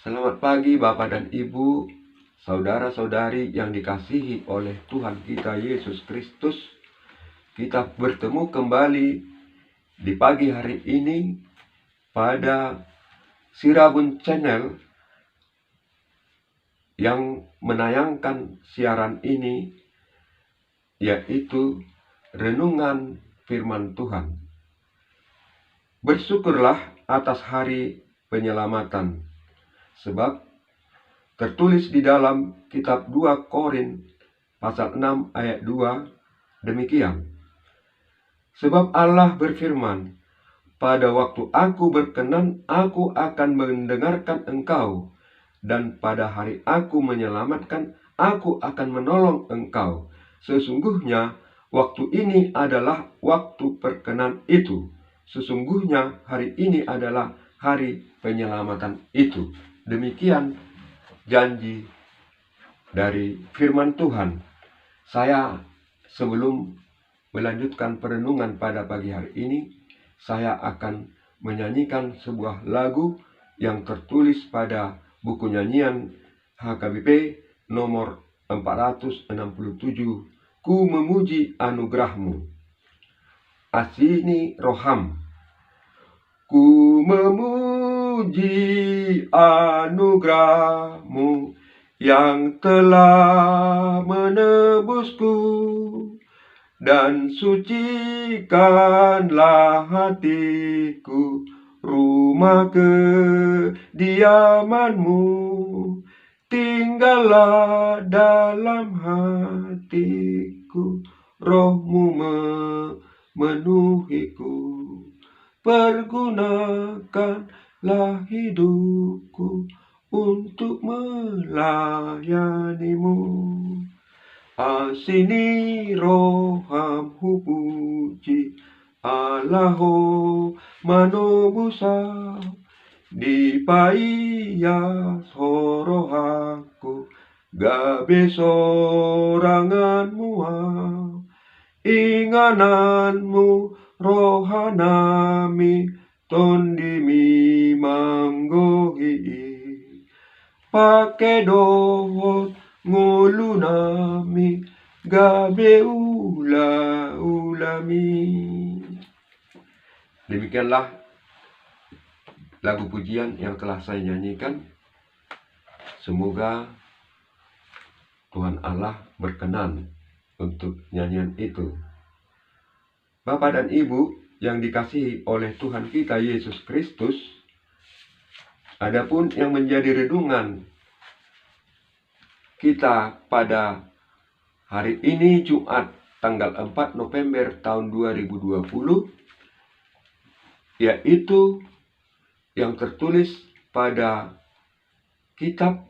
Selamat pagi Bapak dan Ibu, saudara-saudari yang dikasihi oleh Tuhan kita Yesus Kristus. Kita bertemu kembali di pagi hari ini pada Sirabun Channel yang menayangkan siaran ini, yaitu Renungan Firman Tuhan. Bersyukurlah atas hari penyelamatan, sebab tertulis di dalam kitab 2 Korin pasal 6 ayat 2 demikian. Sebab Allah berfirman, pada waktu aku berkenan, aku akan mendengarkan engkau, dan pada hari aku menyelamatkan, aku akan menolong engkau. Sesungguhnya waktu ini adalah waktu perkenan itu. Sesungguhnya hari ini adalah hari penyelamatan itu. Demikian janji dari firman Tuhan. Saya sebelum melanjutkan perenungan pada pagi hari ini, saya akan menyanyikan sebuah lagu yang tertulis pada buku nyanyian HKBP nomor 467, Ku Memuji Anugerahmu. Asini Roham. Ku memuji anugerahmu yang telah menebusku, dan sucikanlah hatiku rumah kediamanmu. Tinggallah dalam hatiku, rohmu memenuhiku. Pergunakanlah hidupku untuk melayanimu. Asini rohamhu puji Allaho manobusa, di paia sorohaku gabe soranganmu, ingananmu rohanami tondimi manggohi, pake dohot ngulunami gabe ulami. Demikianlah lagu pujian yang telah saya nyanyikan. Semoga Tuhan Allah berkenan untuk nyanyian itu. Bapak dan Ibu yang dikasihi oleh Tuhan kita Yesus Kristus, adapun yang menjadi renungan kita pada hari ini Jumat tanggal 4 November tahun 2020, yaitu yang tertulis pada kitab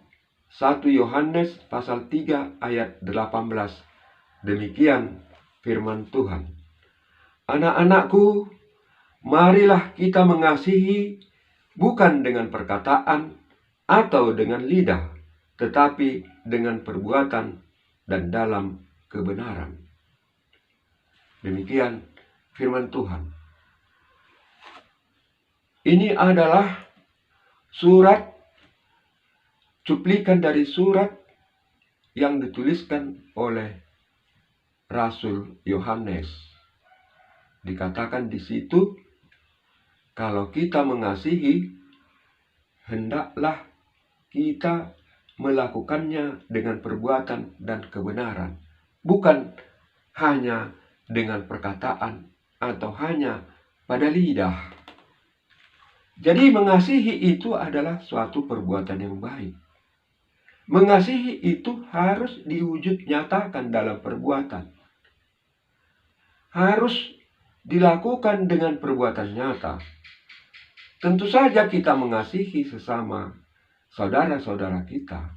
1 Yohanes pasal 3 ayat 18. Demikian firman Tuhan. Anak-anakku, marilah kita mengasihi bukan dengan perkataan atau dengan lidah, tetapi dengan perbuatan dan dalam kebenaran. Demikian firman Tuhan. Ini adalah surat, cuplikan dari surat yang dituliskan oleh Rasul Yohanes. Dikatakan di situ, kalau kita mengasihi, hendaklah kita melakukannya dengan perbuatan dan kebenaran, bukan hanya dengan perkataan atau hanya pada lidah. Jadi mengasihi itu adalah suatu perbuatan yang baik. Mengasihi itu harus diwujud nyatakan dalam perbuatan. Harus dilakukan dengan perbuatan nyata. Tentu saja kita mengasihi sesama saudara-saudara kita.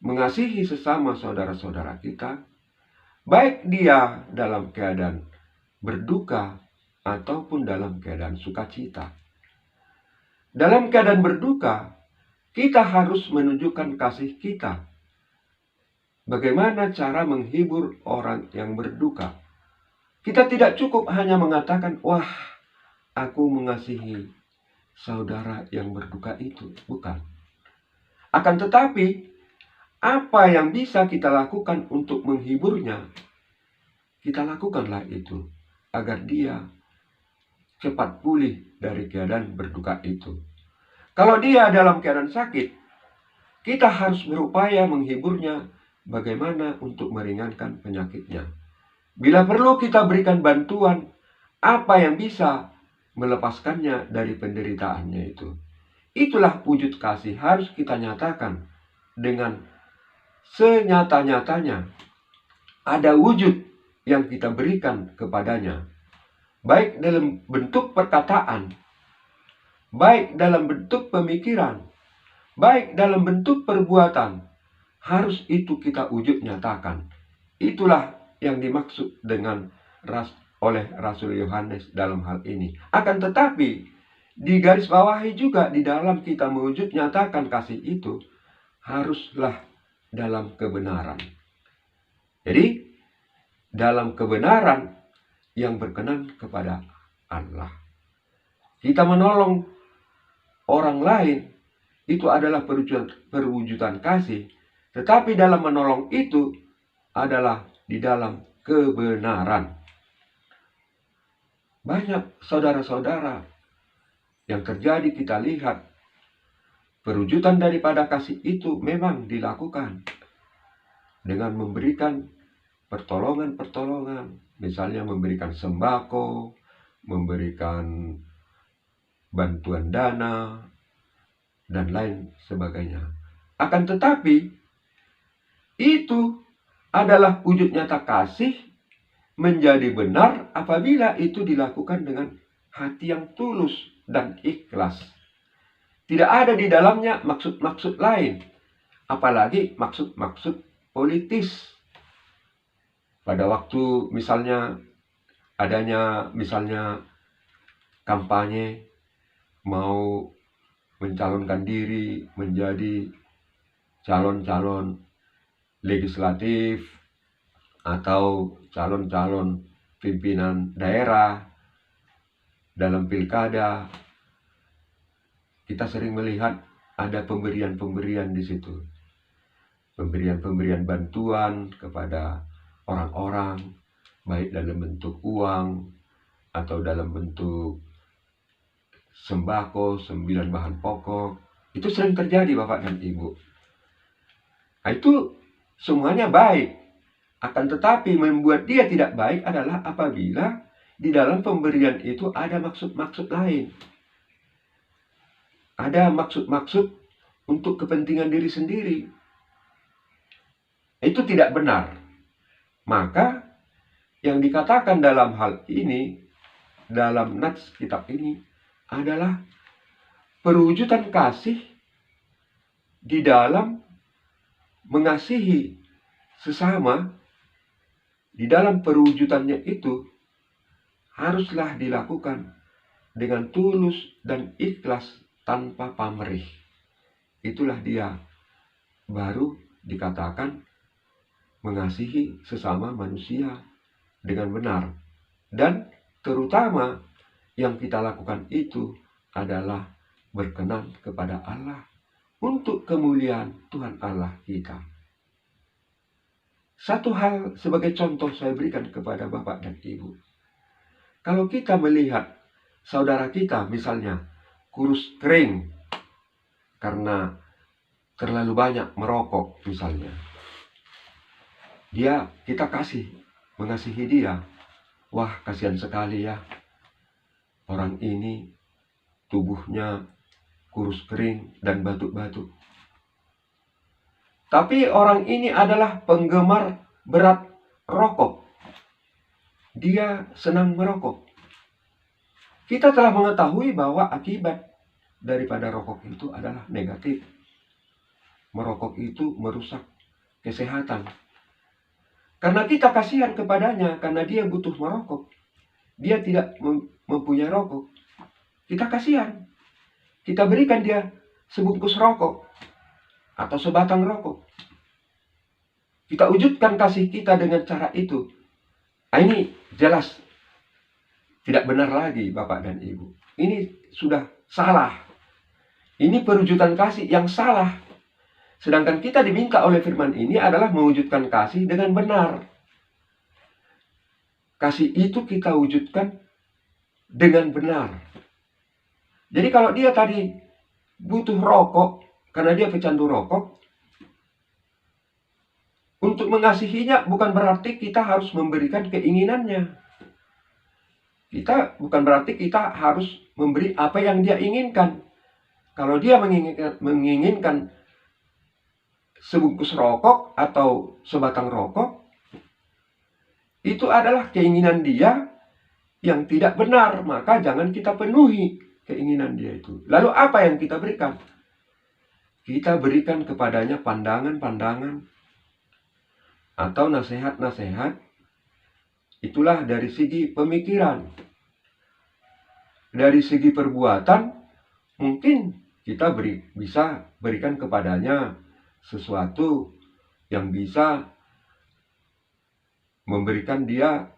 Mengasihi sesama saudara-saudara kita, baik dia dalam keadaan berduka ataupun dalam keadaan sukacita. Dalam keadaan berduka, kita harus menunjukkan kasih kita. Bagaimana cara menghibur orang yang berduka? Kita tidak cukup hanya mengatakan, wah, aku mengasihi saudara yang berduka itu, bukan. Akan tetapi, apa yang bisa kita lakukan untuk menghiburnya, kita lakukanlah itu, agar dia cepat pulih dari keadaan berduka itu. Kalau dia dalam keadaan sakit, kita harus berupaya menghiburnya bagaimana untuk meringankan penyakitnya. Bila perlu kita berikan bantuan apa yang bisa melepaskannya dari penderitaannya itu. Itulah wujud kasih harus kita nyatakan dengan senyata-nyatanya. Ada wujud yang kita berikan kepadanya, baik dalam bentuk perkataan, baik dalam bentuk pemikiran, baik dalam bentuk perbuatan. Harus itu kita wujud nyatakan. Itulah yang dimaksud dengan oleh Rasul Yohanes dalam hal ini. Akan tetapi, digarisbawahi juga di dalam kita mewujud nyatakan kasih itu, haruslah dalam kebenaran. Jadi, dalam kebenaran yang berkenan kepada Allah. Kita menolong orang lain, itu adalah perwujudan kasih. Tetapi dalam menolong itu adalah di dalam kebenaran. Banyak saudara-saudara yang terjadi kita lihat perwujudan daripada kasih itu memang dilakukan dengan memberikan pertolongan-pertolongan, misalnya memberikan sembako, memberikan bantuan dana, dan lain sebagainya. Akan tetapi itu adalah wujud nyata kasih menjadi benar apabila itu dilakukan dengan hati yang tulus dan ikhlas. Tidak ada di dalamnya maksud-maksud lain, apalagi maksud-maksud politis. Pada waktu misalnya adanya kampanye mau mencalonkan diri menjadi calon-calon legislatif atau calon-calon pimpinan daerah dalam pilkada, kita sering melihat ada pemberian-pemberian di situ. Pemberian-pemberian bantuan kepada orang-orang, baik dalam bentuk uang atau dalam bentuk sembako, 9 bahan pokok. Itu sering terjadi Bapak dan Ibu. Nah, itu semuanya baik. Akan tetapi membuat dia tidak baik adalah apabila di dalam pemberian itu ada maksud-maksud lain. Ada maksud-maksud untuk kepentingan diri sendiri. Itu tidak benar. Maka yang dikatakan dalam hal ini, dalam nats kitab ini adalah perwujudan kasih di dalam mengasihi sesama. Di dalam perwujudannya itu haruslah dilakukan dengan tulus dan ikhlas tanpa pamrih. Itulah dia baru dikatakan mengasihi sesama manusia dengan benar. Dan terutama yang kita lakukan itu adalah berkenan kepada Allah untuk kemuliaan Tuhan Allah kita. Satu hal sebagai contoh saya berikan kepada Bapak dan Ibu. Kalau kita melihat saudara kita misalnya kurus kering karena terlalu banyak merokok misalnya. Kita mengasihi dia. Wah, kasihan sekali ya. Orang ini tubuhnya kurus kering dan batuk-batuk. Tapi orang ini adalah penggemar berat rokok. Dia senang merokok. Kita telah mengetahui bahwa akibat daripada rokok itu adalah negatif. Merokok itu merusak kesehatan. Karena kita kasihan kepadanya, karena dia butuh merokok. Dia tidak mempunyai rokok. Kita kasihan. Kita berikan dia sebungkus rokok atau sebatang rokok. Kita wujudkan kasih kita dengan cara itu. Nah, ini jelas tidak benar lagi Bapak dan Ibu. Ini sudah salah. Ini perwujudan kasih yang salah. Sedangkan kita diminta oleh firman ini adalah mewujudkan kasih dengan benar. Kasih itu kita wujudkan dengan benar. Jadi kalau dia tadi butuh rokok karena dia pecandu rokok, untuk mengasihinya bukan berarti kita harus memberikan keinginannya. Bukan berarti kita harus memberi apa yang dia inginkan. Kalau dia menginginkan sebungkus rokok atau sebatang rokok, itu adalah keinginan dia yang tidak benar, maka jangan kita penuhi keinginan dia itu. Lalu apa yang kita berikan? Kita berikan kepadanya pandangan-pandangan atau nasihat-nasihat. Itulah dari segi pemikiran. Dari segi perbuatan, mungkin kita bisa berikan kepadanya sesuatu yang bisa memberikan dia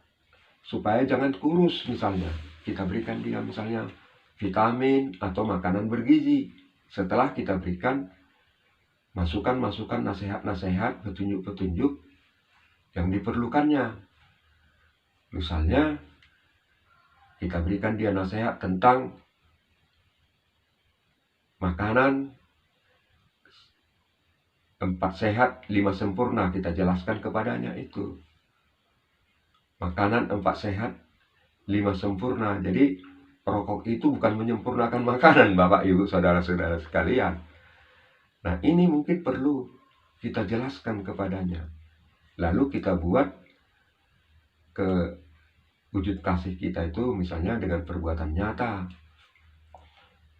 supaya jangan kurus misalnya. Kita berikan dia misalnya vitamin atau makanan bergizi. Setelah kita berikan masukan-masukan, nasihat-nasihat, petunjuk-petunjuk yang diperlukannya. Misalnya kita berikan dia nasihat tentang makanan 4 sehat 5 sempurna. Kita jelaskan kepadanya itu. Makanan 4 sehat 5 sempurna. Jadi rokok itu bukan menyempurnakan makanan, Bapak Ibu saudara-saudara sekalian. Nah, ini mungkin perlu kita jelaskan kepadanya. Lalu kita buat ke wujud kasih kita itu misalnya dengan perbuatan nyata.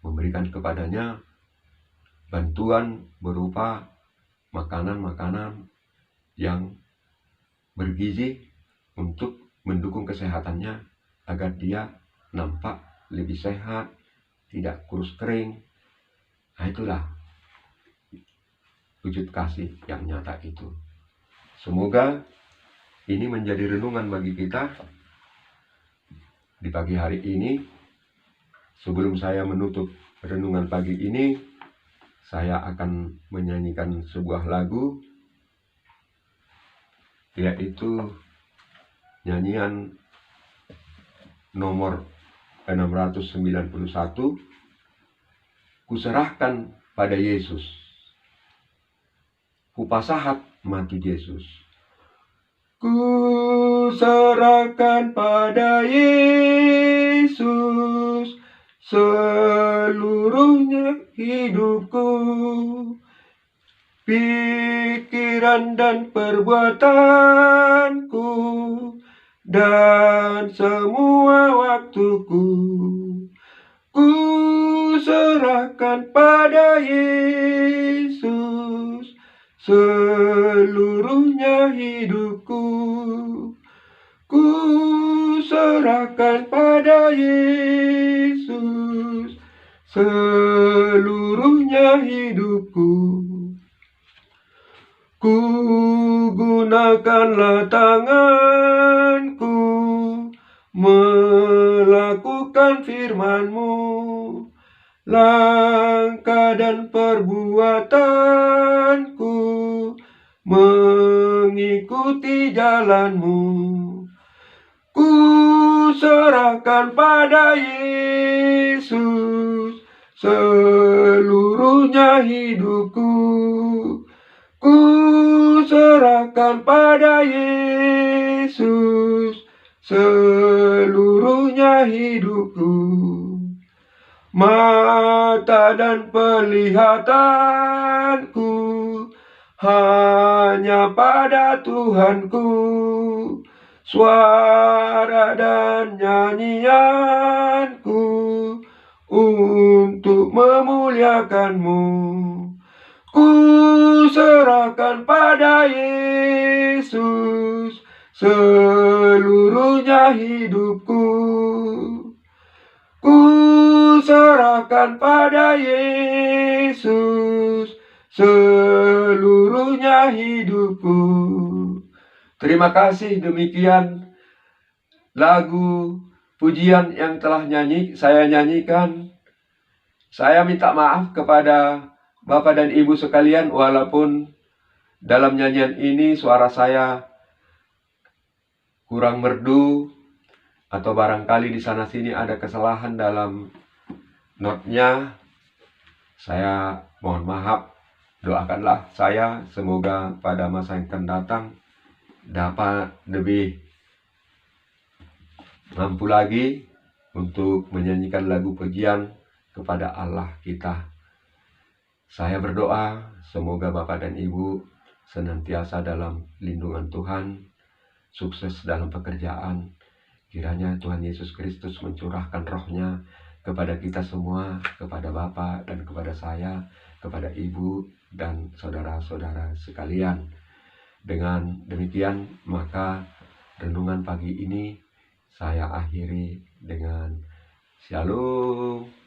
Memberikan kepadanya bantuan berupa makanan-makanan yang bergizi untuk mendukung kesehatannya agar dia nampak lebih sehat, tidak kurus kering. Nah, itulah wujud kasih yang nyata itu. Semoga ini menjadi renungan bagi kita di pagi hari ini. Sebelum saya menutup renungan pagi ini, saya akan menyanyikan sebuah lagu, yaitu nyanyian nomor 691, Kuserahkan pada Yesus. Kupasahat mati Yesus. Kuserahkan pada Yesus seluruhnya hidupku, pikiran dan perbuatanku, dan semua waktuku. Kuserahkan pada Yesus seluruhnya hidupku. Kuserahkan pada Yesus seluruhnya hidupku. Gunakanlah tanganku melakukan firman-Mu, langkah dan perbuatanku mengikuti jalan-Mu. Kuserahkan pada Yesus seluruhnya hidupku. Kuserahkan pada Yesus seluruhnya hidupku. Mata dan penglihatanku hanya pada Tuhanku. Suara dan nyanyianku untuk memuliakan-Mu. Kuserahkan pada Yesus seluruhnya hidupku. Kuserahkan pada Yesus seluruhnya hidupku. Terima kasih, demikian lagu pujian yang telah saya nyanyikan. Saya minta maaf kepada Bapak dan Ibu sekalian, walaupun dalam nyanyian ini suara saya kurang merdu, atau barangkali di sana sini ada kesalahan dalam notnya. Saya mohon maaf. Doakanlah saya, semoga pada masa yang akan datang dapat lebih mampu lagi untuk menyanyikan lagu pujian kepada Allah kita. Saya berdoa semoga Bapak dan Ibu senantiasa dalam lindungan Tuhan, sukses dalam pekerjaan. Kiranya Tuhan Yesus Kristus mencurahkan rohnya kepada kita semua, kepada Bapak dan kepada saya, kepada Ibu dan saudara-saudara sekalian. Dengan demikian, maka renungan pagi ini saya akhiri dengan Shalom.